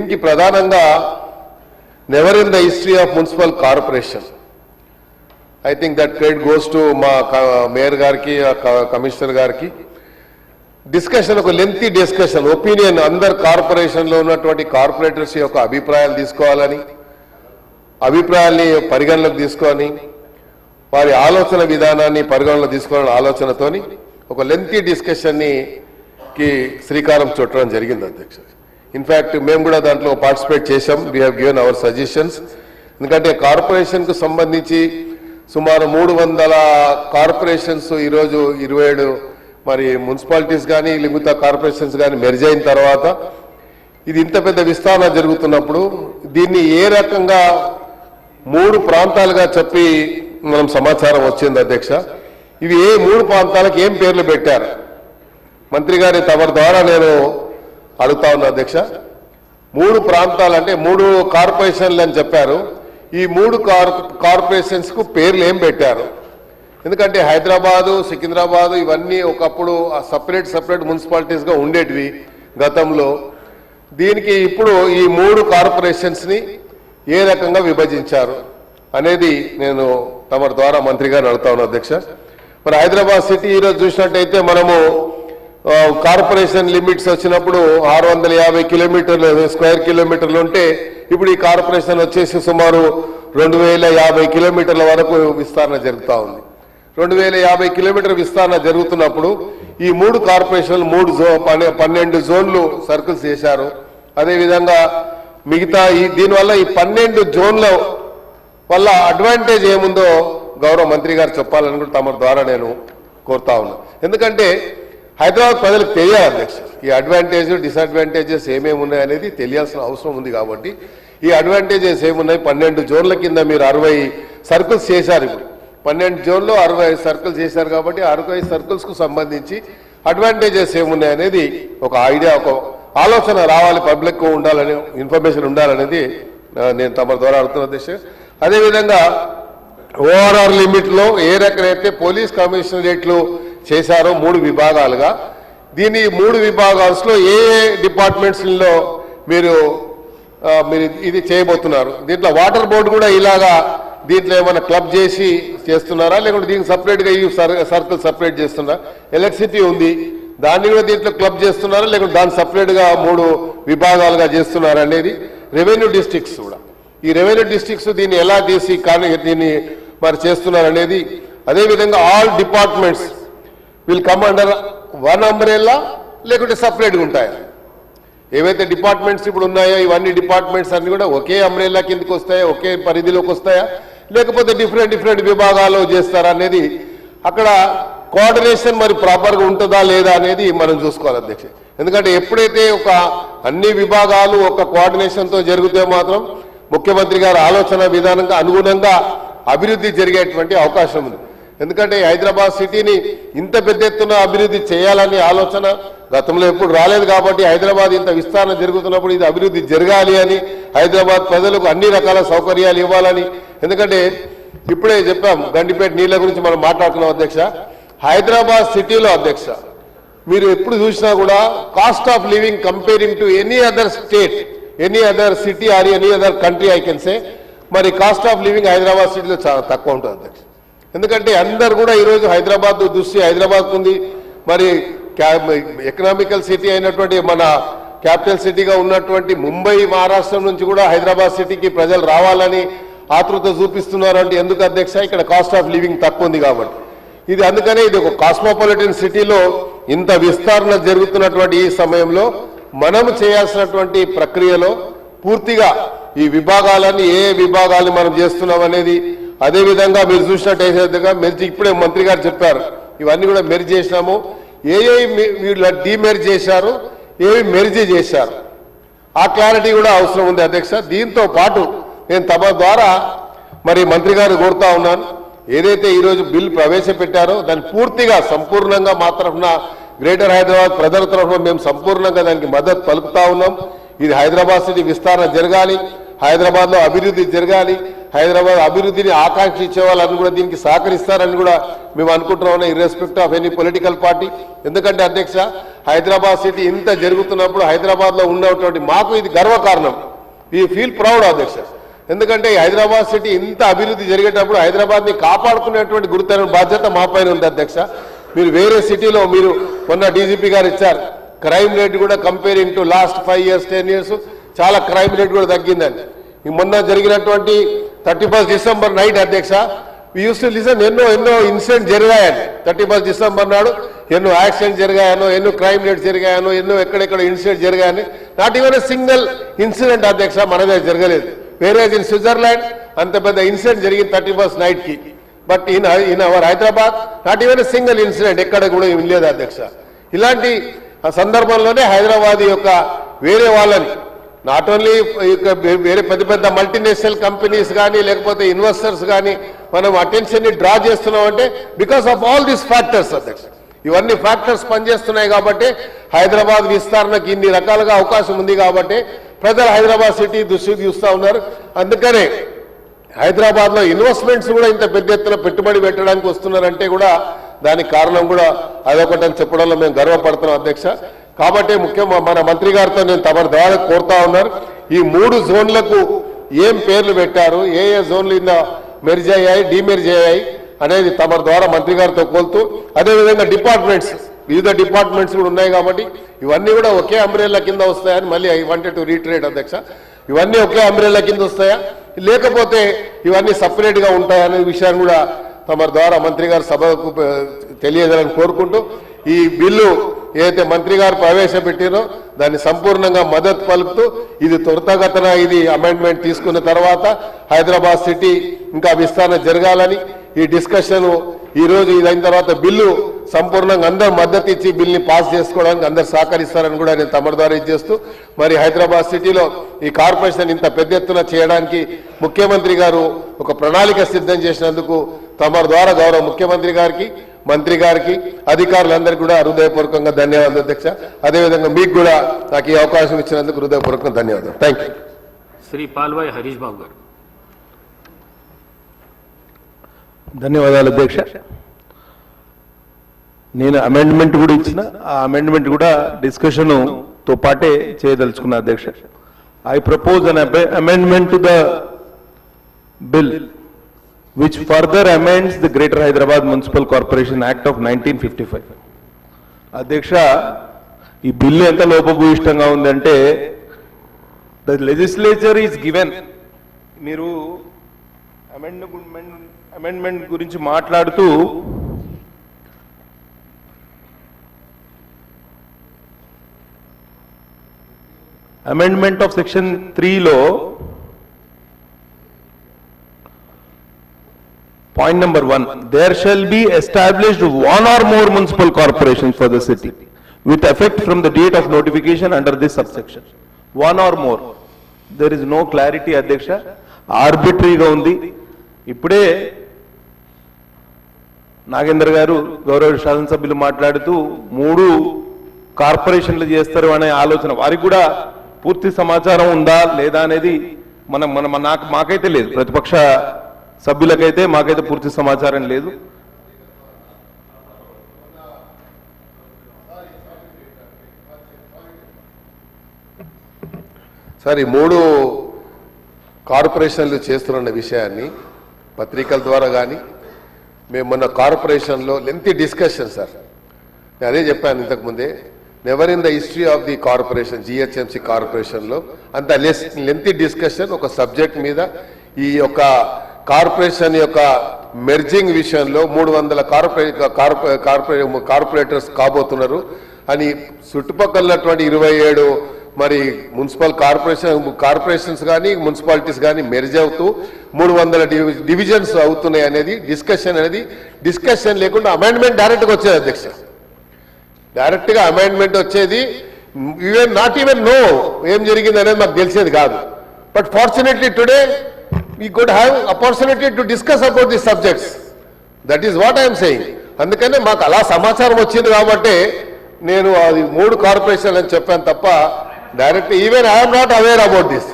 దీనికి ప్రధానంగా never in the history of municipal corporation I think that credit goes to మా mayor గారికి commissioner గారికి డిస్కషన్ ఒక లెంతీ డిస్కషన్ ఒపీనియన్ అందరు కార్పొరేషన్లో ఉన్నటువంటి కార్పొరేటర్స్ యొక్క అభిప్రాయాలు తీసుకోవాలని అభిప్రాయాల్ని పరిగణలోకి తీసుకొని వారి ఆలోచన విధానాన్ని పరిగణలోకి తీసుకోవాలని ఆలోచనతోని ఒక లెంతీ డిస్కషన్ని శ్రీకారం చుట్టడం జరిగింది అధ్యక్ష. ఇన్ఫ్యాక్ట్ మేము కూడా దాంట్లో పార్టిసిపేట్ చేశాం. We have given our suggestions. ఎందుకంటే కార్పొరేషన్కు సంబంధించి సుమారు 300 కార్పొరేషన్స్ ఈరోజు 27 మరి మున్సిపాలిటీస్ కానీ మిగతా కార్పొరేషన్స్ కానీ మెర్జ్ అయిన తర్వాత ఇది ఇంత పెద్ద విస్తరణ జరుగుతున్నప్పుడు దీన్ని ఏ రకంగా 3 ప్రాంతాలుగా చెప్పి మనం సమాచారం వచ్చింది అధ్యక్ష. ఇవి ఏ 3 ప్రాంతాలకు ఏం పేర్లు పెట్టారు మంత్రి గారి తమరి ద్వారా నేను అడుగుతా ఉన్నా అధ్యక్ష. 3 ప్రాంతాలు అంటే 3 కార్పొరేషన్లు అని చెప్పారు. ఈ 3 కార్పొరేషన్స్ కు పేర్లు ఏం పెట్టారు? ఎందుకంటే హైదరాబాదు సికింద్రాబాదు ఇవన్నీ ఒకప్పుడు సపరేట్ మున్సిపాలిటీస్ గా ఉండేటివి గతంలో. దీనికి ఇప్పుడు ఈ 3 కార్పొరేషన్స్ ని ఏ రకంగా విభజించారు అనేది నేను తమరి ద్వారా మంత్రి గారిని అడుగుతా ఉన్నా అధ్యక్ష. మరి హైదరాబాద్ సిటీ ఈరోజు చూసినట్టయితే మనము కార్పొరేషన్ లిమిట్స్ వచ్చినప్పుడు 650 కిలోమీటర్లు స్క్వేర్ కిలోమీటర్లు ఉంటే ఇప్పుడు ఈ కార్పొరేషన్ వచ్చేసి సుమారు 2050 కిలోమీటర్ల వరకు విస్తరణ జరుగుతూ ఉంది. 2050 కిలోమీటర్ విస్తరణ జరుగుతున్నప్పుడు ఈ 3 కార్పొరేషన్లు 12 జోన్లు సర్కిల్స్ చేశారు. అదేవిధంగా మిగతా దీనివల్ల ఈ 12 జోన్ల వల్ల అడ్వాంటేజ్ ఏముందో గౌరవ మంత్రి గారు చెప్పాలని కూడా తమ ద్వారా నేను కోరుతా ఉన్నా. ఎందుకంటే హైదరాబాద్ ప్రజలకు తెలియాలి అధ్యక్ష ఈ అడ్వాంటేజ్ డిసడ్వాంటేజెస్ ఏమేమి ఉన్నాయనేది తెలియాల్సిన అవసరం ఉంది. కాబట్టి ఈ అడ్వాంటేజెస్ ఏమున్నాయి 12 జోన్ల కింద మీరు 60 సర్కిల్స్ చేశారు. ఇప్పుడు 12 జోన్లో 60 సర్కిల్స్ చేశారు కాబట్టి 60 సర్కిల్స్ కు సంబంధించి అడ్వాంటేజెస్ ఏమున్నాయనేది ఒక ఐడియా ఒక ఆలోచన రావాలి, పబ్లిక్ ఉండాలని ఇన్ఫర్మేషన్ ఉండాలనేది నేను తమ ద్వారా అడుగుతున్న అధ్యక్ష. అదేవిధంగా ఓఆర్ఆర్ లిమిట్ లో ఏ రకమైతే పోలీస్ కమిషనరేట్లు చేశారో 3 విభాగాలుగా దీని 3 విభాగాల్లో ఏ డిపార్ట్మెంట్స్ లో మీరు ఇది చేయబోతున్నారు? దీంట్లో వాటర్ బోర్డు కూడా ఇలాగా దీంట్లో ఏమైనా క్లబ్ చేసి చేస్తున్నారా లేకుంటే దీనికి సపరేట్ గా ఈ సర్కిల్ సపరేట్ చేస్తున్నారా? ఎలక్ట్రిసిటీ ఉంది దాన్ని కూడా దీంట్లో క్లబ్ చేస్తున్నారా లేకుంటే దాన్ని సపరేట్ గా 3 విభాగాలుగా చేస్తున్నారా అనేది రెవెన్యూ డిస్ట్రిక్ట్స్ కూడా ఈ రెవెన్యూ డిస్ట్రిక్ట్స్ దీన్ని ఎలా తీసి కానీ దీన్ని మరి చేస్తున్నారు అనేది. అదేవిధంగా all departments will come under one umbrella లేకుంటే సపరేట్గా ఉంటాయా? ఏవైతే డిపార్ట్మెంట్స్ ఇప్పుడు ఉన్నాయో ఇవన్నీ డిపార్ట్మెంట్స్ అన్ని కూడా ఒకే అంబ్రెల్లా కిందకి వస్తాయా, ఒకే పరిధిలోకి వస్తాయా, లేకపోతే డిఫరెంట్ విభాగాల్లో చేస్తారా అనేది అక్కడ కోఆర్డినేషన్ మరి ప్రాపర్గా ఉంటుందా లేదా అనేది మనం చూసుకోవాలి అధ్యక్ష. ఎందుకంటే ఎప్పుడైతే ఒక అన్ని విభాగాలు ఒక కోఆర్డినేషన్తో జరిగితే మాత్రం ముఖ్యమంత్రి గారి ఆలోచన విధానంగా అనుగుణంగా అభివృద్ధి జరిగేటువంటి అవకాశం ఉంది. ఎందుకంటే హైదరాబాద్ సిటీని ఇంత పెద్ద ఎత్తున అభివృద్ధి చేయాలనే ఆలోచన గతంలో ఎప్పుడు రాలేదు. కాబట్టి హైదరాబాద్ ఇంత విస్తరణ జరుగుతున్నప్పుడు ఇది అభివృద్ధి జరగాలి అని హైదరాబాద్ ప్రజలకు అన్ని రకాల సౌకర్యాలు ఇవ్వాలని. ఎందుకంటే ఇప్పుడే చెప్పాం గండిపేట నీళ్ల గురించి మనం మాట్లాడుతున్నాం అధ్యక్ష. హైదరాబాద్ సిటీలో అధ్యక్ష మీరు ఎప్పుడు చూసినా కూడా cost of living comparing to any other state any other city or any other country I can say మరి కాస్ట్ ఆఫ్ లివింగ్ హైదరాబాద్ సిటీలో చాలా తక్కువ ఉంటుంది అధ్యక్ష. ఎందుకంటే అందరు కూడా ఈరోజు హైదరాబాద్ దృష్టి హైదరాబాద్ ఉంది. మరి ఎకనామికల్ సిటీ అయినటువంటి మన క్యాపిటల్ సిటీగా ఉన్నటువంటి ముంబై మహారాష్ట్ర నుంచి కూడా హైదరాబాద్ సిటీకి ప్రజలు రావాలని ఆతృత చూపిస్తున్నారు. అంటే ఎందుకు అధ్యక్ష? ఇక్కడ కాస్ట్ ఆఫ్ లివింగ్ తక్కువ ఉంది కాబట్టి. ఇది అందుకనే ఇది ఒక కాస్మోపాలిటన్ సిటీలో ఇంత విస్తరణ జరుగుతున్నటువంటి ఈ సమయంలో మనం చేయాల్సినటువంటి ప్రక్రియలో పూర్తిగా ఈ విభాగాలన్నీ ఏ విభాగాలు మనం చేస్తున్నాం అనేది. అదేవిధంగా మీరు చూసినట్టయితే మెర్జ్ ఇప్పుడే మంత్రి గారు చెప్పారు ఇవన్నీ కూడా మెర్జ్ చేసినాము. వీళ్ళు డీమెర్జ్ చేశారు ఏవి మెర్జ్ చేశారు ఆ క్లారిటీ కూడా అవసరం ఉంది అధ్యక్ష. దీంతో పాటు నేను తమ ద్వారా మరి మంత్రి గారు కోరుతా ఉన్నాను ఏదైతే ఈరోజు బిల్ ప్రవేశపెట్టారో దాన్ని పూర్తిగా సంపూర్ణంగా మా తరఫున గ్రేటర్ హైదరాబాద్ ప్రజల తరఫున మేము సంపూర్ణంగా దానికి మద్దతు పలుకుతా ఉన్నాం. ఇది హైదరాబాద్ సిటీ విస్తరణ జరగాలి, హైదరాబాద్ లో అభివృద్ధి జరగాలి, హైదరాబాద్ అభివృద్ధిని ఆకాంక్షించే వాళ్ళని కూడా దీనికి సహకరిస్తారని కూడా మేము అనుకుంటున్నాం ఇర్రెస్పెక్ట్ ఆఫ్ ఎనీ పొలిటికల్ పార్టీ. ఎందుకంటే అధ్యక్ష హైదరాబాద్ సిటీ ఇంత జరుగుతున్నప్పుడు హైదరాబాద్లో ఉన్నటువంటి మాకు ఇది గర్వకారణం. వీ ఫీల్ ప్రౌడ్ అధ్యక్ష. ఎందుకంటే హైదరాబాద్ సిటీ ఇంత అభివృద్ధి జరిగేటప్పుడు హైదరాబాద్ని కాపాడుకునేటువంటి గురుతర బాధ్యత మా పైన ఉంది అధ్యక్ష. మీరు వేరే సిటీలో మీరు మొన్న డీజీపీ గారు ఇచ్చారు, క్రైమ్ రేట్ కూడా comparing to last 5 years 10 years చాలా క్రైమ్ రేట్ కూడా తగ్గిందని. ఈ మొన్న జరిగినటువంటి 31st December నైట్ అధ్యక్ష, వి యూస్ టు లిసన్ ఎన్నో ఇన్సిడెంట్ జరిగాయని. 31st December నాడు ఎన్నో యాక్సిడెంట్ జరిగాయనో, ఎన్నో క్రైమ్ రేట్ జరిగాయనో, ఎన్నో ఎక్కడెక్కడ ఇన్సిడెంట్ జరిగాయని. Not even a single incident అధ్యక్ష మన దగ్గర జరగలేదు. వేరే ఇన్ స్విట్జర్లాండ్ అంత పెద్ద ఇన్సిడెంట్ జరిగింది 31st నైట్ కి. But in our Hyderabad not even a single incident ఎక్కడ కూడా లేదు అధ్యక్ష. ఇలాంటి సందర్భంలోనే హైదరాబాద్ యొక్క వేరే వాళ్ళని నాట్ ఓన్లీ వేరే పెద్ద పెద్ద మల్టీనేషనల్ కంపెనీస్ కానీ లేకపోతే ఇన్వెస్టర్స్ కానీ మనం అటెన్షన్ ని డ్రా చేస్తున్నాం అంటే because of all these factors అధ్యక్ష. ఇవన్నీ ఫ్యాక్టర్స్ పనిచేస్తున్నాయి కాబట్టి హైదరాబాద్ విస్తరణకి ఇన్ని రకాలుగా అవకాశం ఉంది కాబట్టి ప్రజలు హైదరాబాద్ సిటీ దృష్టి చూస్తూ ఉన్నారు. అందుకనే హైదరాబాద్ లో ఇన్వెస్ట్మెంట్స్ కూడా ఇంత పెద్ద ఎత్తున పెట్టుబడి పెట్టడానికి వస్తున్నారంటే కూడా దానికి కారణం కూడా అదొకటని చెప్పడంలో మేము గర్వపడుతున్నాం అధ్యక్ష. కాబట్టి ముఖ్యంగా మన మంత్రి గారితో నేను తమ ద్వారా కోరుతా ఉన్నారు, ఈ 3 జోన్లకు ఏం పేర్లు పెట్టారు, ఏ జోన్లు ఇన్న మెర్జ్ అయ్యాయి, డిమెర్జ్ అయ్యాయి అనేది తమ ద్వారా మంత్రి గారితో కోరుతూ, అదేవిధంగా డిపార్ట్మెంట్స్ వివిధ డిపార్ట్మెంట్స్ కూడా ఉన్నాయి కాబట్టి ఇవన్నీ కూడా ఒకే అంబ్రెల్లా కింద వస్తాయని మళ్ళీ ఐ వాంటెడ్ టు రీట్రేట్ అధ్యక్ష. ఇవన్నీ ఒకే అంబ్రెల్లా కింద వస్తాయా లేకపోతే ఇవన్నీ సపరేట్ గా ఉంటాయా అనే విషయాన్ని కూడా తమ ద్వారా మంత్రి గారు సభకు తెలియజేయాలని కోరుకుంటూ, ఈ బిల్లు ఏదైతే మంత్రి గారు ప్రవేశపెట్టారో దాన్ని సంపూర్ణంగా మద్దతు పలుకుతూ, ఇది త్వరితగతిన ఇది అమెండ్మెంట్ తీసుకున్న తర్వాత హైదరాబాద్ సిటీ ఇంకా విస్తరణ జరగాలని ఈ డిస్కషన్ ఈ రోజు ఇదైన తర్వాత బిల్లు సంపూర్ణంగా అందరూ మద్దతు ఇచ్చి బిల్ని పాస్ చేసుకోవడానికి అందరు సహకరిస్తారని కూడా నేను తమ ద్వారా ఇచ్చేస్తూ, మరి హైదరాబాద్ సిటీలో ఈ కార్పొరేషన్ ఇంత పెద్ద ఎత్తున చేయడానికి ముఖ్యమంత్రి గారు ఒక ప్రణాళిక సిద్ధం చేసినందుకు తమ ద్వారా గౌరవ ముఖ్యమంత్రి గారికి, మంత్రి గారికి, అధికారులందరికీ కూడా హృదయపూర్వకంగా ధన్యవాదాలు అధ్యక్ష. అదేవిధంగా మీకు కూడా నాకు ఈ అవకాశం ఇచ్చినందుకు హృదయపూర్వకంగా ధన్యవాదాలు. Thank you. శ్రీ పాల్వాయి హరీష్ బాబు గారు. ధన్యవాదాలు అధ్యక్ష. నేను అమెండ్మెంట్ కూడా ఇచ్చిన, ఆ అమెండ్మెంట్ కూడా డిస్కషన్ తో పాటే చేయదలుచుకున్నా అధ్యక్ష. I propose an amendment to the bill which further amends the Greater Hyderabad Municipal Corporation Act of 1955. అధ్యక్ష, ఈ బిల్లు ఎంత లోపభూయిష్టంగా ఉందంటే the legislature is given, మీరు అమెండ్మెంట్ గురించి మాట్లాడుతూ అమెండ్మెంట్ ఆఫ్ సెక్షన్ 3లో point number 1, there shall be established one or more municipal corporations for the city with effect from the date of notification under this subsection. One or more. There is no clarity adhyaksha, arbitrary ga undi. Ippude Nagendra గారు గౌరవ శాసనసభ్యులు మాట్లాడుతూ 3 కార్పొరేషన్లు చేస్తారు అనే ఆలోచన, వారికి కూడా పూర్తి సమాచారం ఉందా లేదా అనేది మాకైతే లేదు, ప్రతిపక్ష సభ్యులకైతే మాకైతే పూర్తి సమాచారం లేదు. సార్, ఈ 3 కార్పొరేషన్లు చేస్తున్న విషయాన్ని పత్రికల ద్వారా కానీ మేము మొన్న కార్పొరేషన్లో లెంతీ డిస్కషన్ సార్, నేను అదే చెప్పాను ఇంతకుముందే, never in the history of the corporation GHMC కార్పొరేషన్లో అంత లెంతీ డిస్కషన్ ఒక సబ్జెక్ట్ మీద, ఈ యొక్క కార్పొరేషన్ యొక్క మెర్జింగ్ విషయంలో 300 కార్పొరేటర్స్ కాబోతున్నారు అని చుట్టుపక్కల 27 మరి మున్సిపల్ కార్పొరేషన్స్ కానీ మున్సిపాలిటీస్ కానీ మెర్జ్ అవుతూ 300 డివిజన్స్ అవుతున్నాయి అనేది డిస్కషన్ లేకుండా అమెండ్మెంట్ డైరెక్ట్గా వచ్చేది అధ్యక్ష. డైరెక్ట్గా అమెండ్మెంట్ వచ్చేది, నాట్ ఈవెన్ నో ఏం జరిగింది అనేది మాకు తెలిసేది కాదు. But fortunately today we could have opportunity to discuss about these subjects. That is what I am saying. అందుకనే మాకు అలా సమాచారం వచ్చింది కాబట్టి నేను అది 3 కార్పొరేషన్లు అని చెప్పాను తప్ప direct even I am not aware about this.